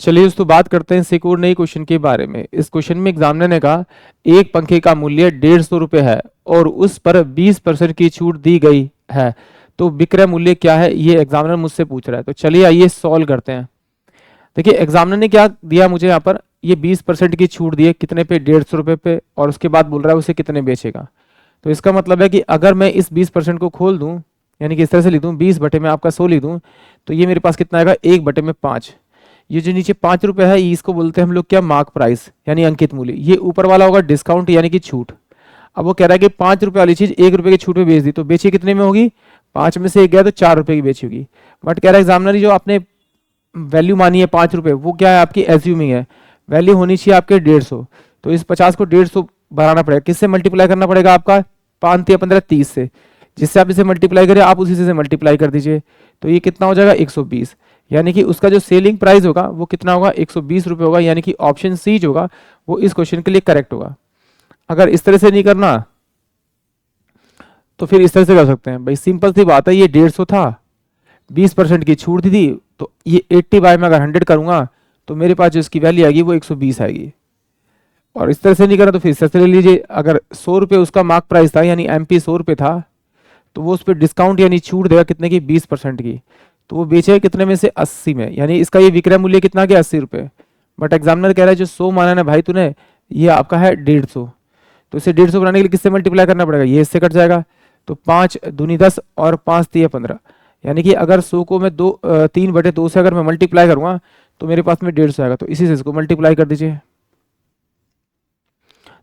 चलिए दोस्तों बात करते हैं एक और नई क्वेश्चन के बारे में। इस क्वेश्चन में एग्जामिनर ने कहा एक पंखे का मूल्य 150 रुपये है और उस पर 20% की छूट दी गई है, तो विक्रय मूल्य क्या है, ये एग्जामिनर मुझसे पूछ रहा है। तो चलिए आइए सॉल्व करते हैं। देखिए एग्जामिनर ने क्या दिया मुझे यहाँ पर, ये 20% की छूट दी है कितने पे, 150 रुपये पे, और उसके बाद बोल रहा है उसे कितने बेचेगा। तो इसका मतलब है कि अगर मैं इस 20% को खोल दूं, यानी कि इस तरह से लिख दूं 20 बटे में आपका 100 लिख दूं, तो ये मेरे पास कितना आएगा, 1 बटे में 5। ये जो नीचे 5 रुपए है इसको बोलते हैं हम लोग क्या, मार्क प्राइस यानी अंकित मूल्य। ये ऊपर वाला होगा डिस्काउंट यानी कि छूट। अब वो कह रहा है कि 5 रुपए वाली चीज 1 रुपए की छूट में बेच दी, तो बेची कितने में होगी, 5 में से 1 गया तो 4 रुपए की बेची होगी। बट कह रहा है एग्जामिनर जो आपने वैल्यू मानी है 5 रुपए, वो क्या है आपकी एज्यूमिंग है, वैल्यू होनी चाहिए आपके 150। तो इस 50 को 150 बढ़ाना पड़ेगा, किससे मल्टीप्लाई करना पड़ेगा आपका, 5 या 15 30 से। जिससे आप इसे मल्टीप्लाई करें आप उसी से मल्टीप्लाई कर दीजिए, तो ये कितना हो जाएगा 120। यानी कि उसका जो सेलिंग प्राइस होगा वो कितना होगा, 120 रुपये होगा। यानी कि ऑप्शन सी जो होगा वो इस क्वेश्चन के लिए करेक्ट होगा। अगर इस तरह से नहीं करना तो फिर इस तरह से कर सकते हैं भाई, सिंपल सी बात है, ये 150 था, 20% की छूट दी थी, तो ये 80 बाय में अगर 100 करूंगा तो मेरे पास जो इसकी वैल्यू आएगी वो 120 आएगी। और इस तरह से नहीं करा तो फिर इस तरह से ले लीजिए, अगर 100 रुपये उसका मार्क प्राइस था यानी एमपी 100 रुपये था, तो वो उस पर डिस्काउंट यानी छूट देगा कितने की, 20% की, तो वो बेचेगा कितने में से, 80 में। यानी इसका ये विक्रय मूल्य कितना गया, 80 रुपये। बट एग्जामिनर कह रहा है जो 100 माना ना भाई तूने, ये आपका है 150। तो इसे 150 बनाने के लिए किससे मल्टीप्लाई करना पड़ेगा, ये इससे कट जाएगा। तो 5 दूनी 10 और 5 तिया 15। यानी कि अगर 100 को मैं 3 बटे 2 से अगर मैं मल्टीप्लाई करूंगा तो मेरे पास में 150 आएगा। तो इसी से इसको मल्टीप्लाई कर दीजिए,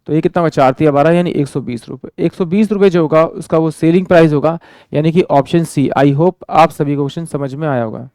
तो ये कितना होगा, 4 तिया 12 यानी 120 रुपये। 120 रुपये जो होगा उसका वो सेलिंग प्राइस होगा, यानी कि ऑप्शन सी। आई होप आप सभी को क्वेश्चन समझ में आया होगा।